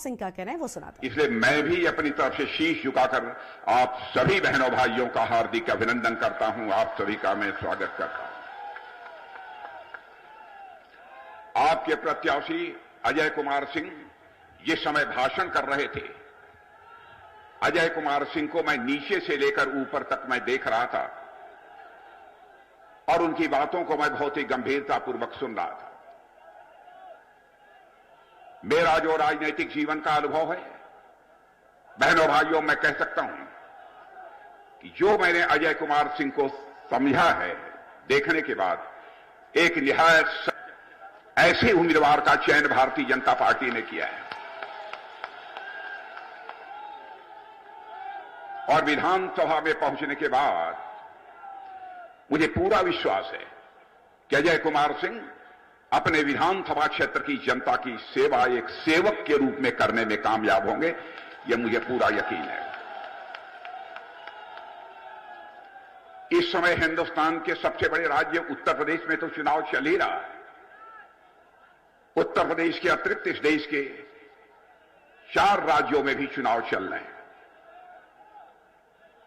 सिंह का कहना है वो सुनाते हैं। इसलिए मैं भी अपनी तरफ से शीश झुकाकर आप सभी बहनों भाइयों का हार्दिक अभिनंदन करता हूं। आप सभी का मैं स्वागत करता हूं। आपके प्रत्याशी अजय कुमार सिंह जिस समय भाषण कर रहे थे, अजय कुमार सिंह को मैं नीचे से लेकर ऊपर तक मैं देख रहा था और उनकी बातों को मैं बहुत ही गंभीरतापूर्वक सुन रहा था। मेरा जो राजनीतिक जीवन का अनुभव है, बहनों भाइयों, मैं कह सकता हूं कि जो मैंने अजय कुमार सिंह को समझा है, देखने के बाद एक निहायत ऐसे उम्मीदवार का चयन भारतीय जनता पार्टी ने किया है और विधानसभा में पहुंचने के बाद मुझे पूरा विश्वास है कि अजय कुमार सिंह अपने विधानसभा क्षेत्र की जनता की सेवा एक सेवक के रूप में करने में कामयाब होंगे, यह मुझे पूरा यकीन है। इस समय हिंदुस्तान के सबसे बड़े राज्य उत्तर प्रदेश में तो चुनाव चल ही रहा है। उत्तर प्रदेश के अतिरिक्त इस देश के 4 राज्यों में भी चुनाव चल रहे हैं।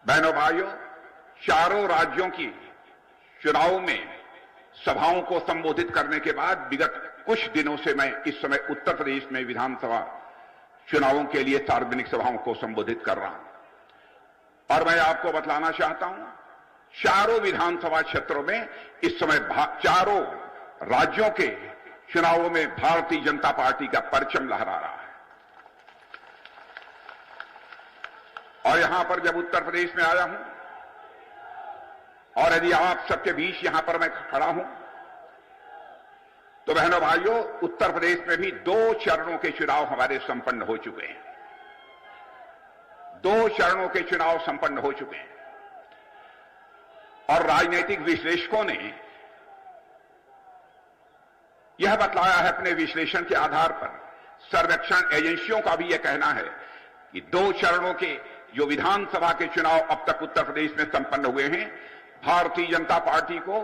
बहनों भाइयों, चारों राज्यों की चुनाव में सभाओं को संबोधित करने के बाद विगत कुछ दिनों से मैं इस समय उत्तर प्रदेश में विधानसभा चुनावों के लिए सार्वजनिक सभाओं को संबोधित कर रहा हूं और मैं आपको बतलाना चाहता हूं, चारों विधानसभा क्षेत्रों में इस समय चारों राज्यों के चुनावों में भारतीय जनता पार्टी का परचम लहरा रहा है। और यहां पर जब उत्तर प्रदेश में आया हूं और यदि आप सबके बीच यहां पर मैं खड़ा हूं, तो बहनों भाइयों, उत्तर प्रदेश में भी 2 चरणों के चुनाव हमारे संपन्न हो चुके हैं। 2 चरणों के चुनाव संपन्न हो चुके हैं और राजनीतिक विश्लेषकों ने यह बतलाया है अपने विश्लेषण के आधार पर, सर्वेक्षण एजेंसियों का भी यह कहना है कि 2 चरणों के जो विधानसभा के चुनाव अब तक उत्तर प्रदेश में संपन्न हुए हैं, भारतीय जनता पार्टी को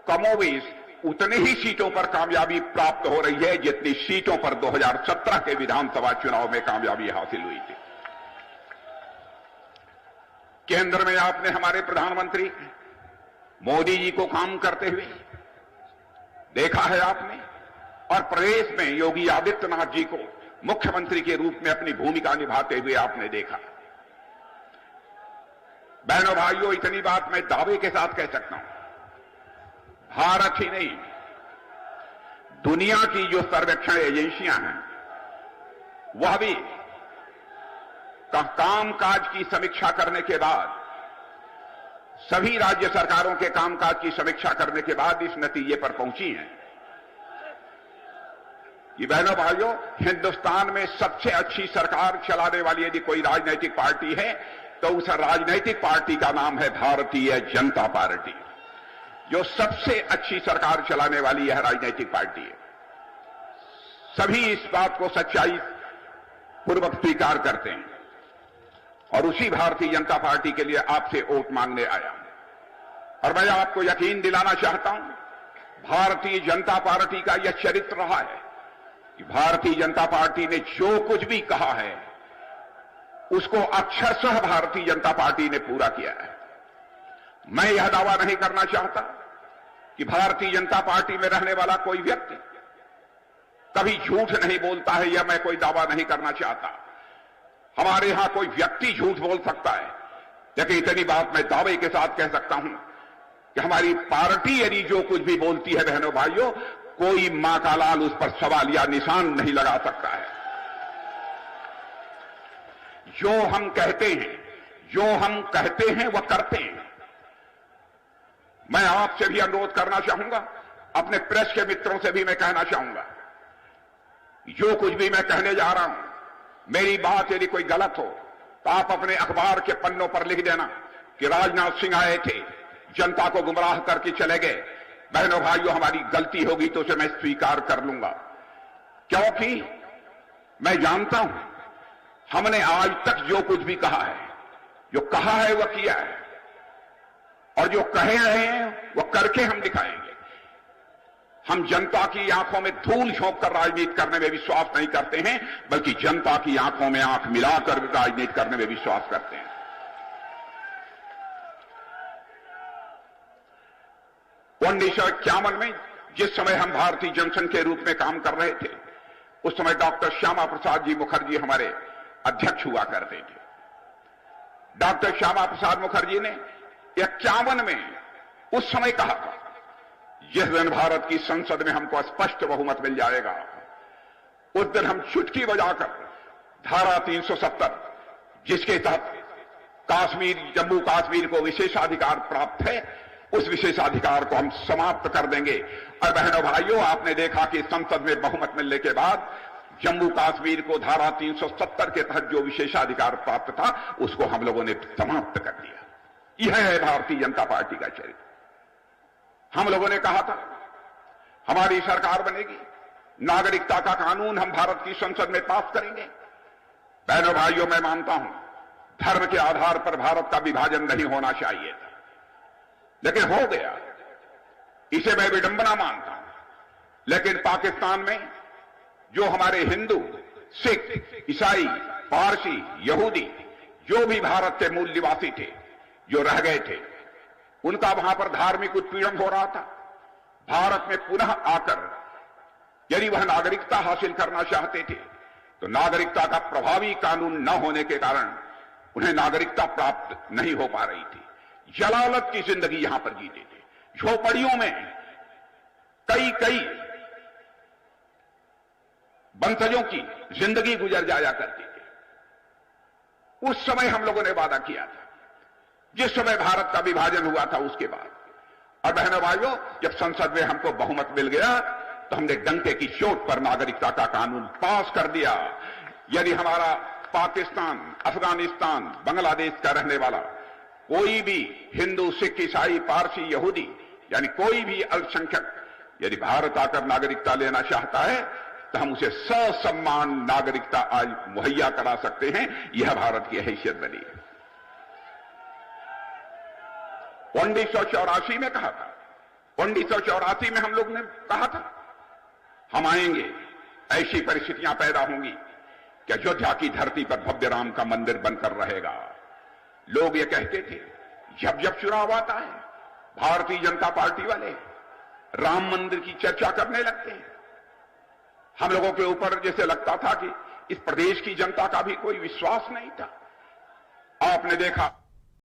कमोबेश उतने ही सीटों पर कामयाबी प्राप्त हो रही है जितनी सीटों पर 2017 के विधानसभा चुनाव में कामयाबी हासिल हुई थी। केंद्र में आपने हमारे प्रधानमंत्री मोदी जी को काम करते हुए देखा है आपने, और प्रदेश में योगी आदित्यनाथ जी को मुख्यमंत्री के रूप में अपनी भूमिका निभाते हुए आपने देखा। बहनों भाइयों, इतनी बात मैं दावे के साथ कह सकता हूं, भारत ही नहीं, दुनिया की जो सर्वेक्षण एजेंसियां हैं वह भी कामकाज की समीक्षा करने के बाद, सभी राज्य सरकारों के कामकाज की समीक्षा करने के बाद इस नतीजे पर पहुंची हैं कि बहनों भाइयों, हिंदुस्तान में सबसे अच्छी सरकार चलाने वाली यदि कोई राजनीतिक पार्टी है तो उस राजनीतिक पार्टी का नाम है भारतीय जनता पार्टी। जो सबसे अच्छी सरकार चलाने वाली यह राजनीतिक पार्टी है। सभी इस बात को सच्चाई पूर्वक स्वीकार करते हैं और उसी भारतीय जनता पार्टी के लिए आपसे वोट मांगने आया और मैं आपको यकीन दिलाना चाहता हूं, भारतीय जनता पार्टी का यह चरित्र रहा है कि भारतीय जनता पार्टी ने जो कुछ भी कहा है उसको अक्षरशः भारतीय जनता पार्टी ने पूरा किया है। मैं यह दावा नहीं करना चाहता कि भारतीय जनता पार्टी में रहने वाला कोई व्यक्ति कभी झूठ नहीं बोलता है, यह मैं कोई दावा नहीं करना चाहता। हमारे यहां कोई व्यक्ति झूठ बोल सकता है, लेकिन इतनी बात मैं दावे के साथ कह सकता हूं कि हमारी पार्टी यदि जो कुछ भी बोलती है, बहनों भाइयों, कोई मां का लाल उस पर सवाल या निशान नहीं लगा सकता है। जो हम कहते हैं वह करते हैं। मैं आपसे भी अनुरोध करना चाहूंगा, अपने प्रेस के मित्रों से भी मैं कहना चाहूंगा, जो कुछ भी मैं कहने जा रहा हूं, मेरी बात यदि कोई गलत हो तो आप अपने अखबार के पन्नों पर लिख देना कि राजनाथ सिंह आए थे, जनता को गुमराह करके चले गए। बहनों भाइयों, हमारी गलती होगी तो उसे मैं स्वीकार कर लूंगा, क्योंकि मैं जानता हूं हमने आज तक जो कुछ भी कहा है, जो कहा है वह किया है और जो कहे रहे हैं वह करके हम दिखाएंगे। हम जनता की आंखों में धूल झोंक कर राजनीति करने में विश्वास नहीं करते हैं, बल्कि जनता की आंखों में आंख मिलाकर राजनीति करने में विश्वास करते हैं। 1951 में जिस समय हम भारतीय जनसंघ के रूप में काम कर रहे थे, उस समय डॉक्टर श्यामा प्रसाद जी मुखर्जी हमारे अध्यक्ष हुआ करते थे। डॉक्टर श्यामा प्रसाद मुखर्जी ने 51 में उस समय कहा था, जिस दिन भारत की संसद में हमको स्पष्ट बहुमत मिल जाएगा, उस दिन हम चुटकी बजाकर धारा 370, जिसके तहत जम्मू कश्मीर को विशेषाधिकार प्राप्त है, उस विशेषाधिकार को हम समाप्त कर देंगे। और बहनों भाइयों, आपने देखा कि संसद में बहुमत मिलने के बाद जम्मू कश्मीर को धारा 370 के तहत जो विशेषाधिकार प्राप्त था, उसको हम लोगों ने समाप्त कर दिया। यह है भारतीय जनता पार्टी का चरित्र। हम लोगों ने कहा था हमारी सरकार बनेगी, नागरिकता का कानून हम भारत की संसद में पास करेंगे। बहनों भाइयों, मैं मानता हूं धर्म के आधार पर भारत का विभाजन नहीं होना चाहिए था, लेकिन हो गया। इसे मैं विडंबना मानता हूं। लेकिन पाकिस्तान में जो हमारे हिंदू, सिख, ईसाई, पारसी, यहूदी, जो भी भारत के मूल निवासी थे, जो रह गए थे, उनका वहां पर धार्मिक उत्पीड़न हो रहा था। भारत में पुनः आकर यदि वह नागरिकता हासिल करना चाहते थे, तो नागरिकता का प्रभावी कानून न होने के कारण उन्हें नागरिकता प्राप्त नहीं हो पा रही थी। जलालत की जिंदगी यहां पर जीते थे। झोपड़ियों में कई बंसजों की जिंदगी गुजर जाया करती थी। उस समय हम लोगों ने वादा किया था, जिस समय भारत का विभाजन हुआ था उसके बाद। और बहनों भाइयों, जब संसद में हमको बहुमत मिल गया, तो हमने डंके की चोट पर नागरिकता का कानून पास कर दिया। यदि हमारा पाकिस्तान, अफगानिस्तान, बांग्लादेश का रहने वाला कोई भी हिंदू, सिख, ईसाई, पारसी, यहूदी, यानी कोई भी अल्पसंख्यक यदि भारत आकर नागरिकता लेना चाहता है, तो हम उसे ससम्मान नागरिकता आज मुहैया करा सकते हैं। यह भारत की हैसियत बनी है। 1984 में कहा था, 1984 में हम लोग ने कहा था हम आएंगे, ऐसी परिस्थितियां पैदा होंगी कि अयोध्या की धरती पर भव्य राम का मंदिर बनकर रहेगा। लोग ये कहते थे, जब जब चुनाव आता है, भारतीय जनता पार्टी वाले राम मंदिर की चर्चा करने लगते हैं। हम लोगों के ऊपर जैसे लगता था कि इस प्रदेश की जनता का भी कोई विश्वास नहीं था। आपने देखा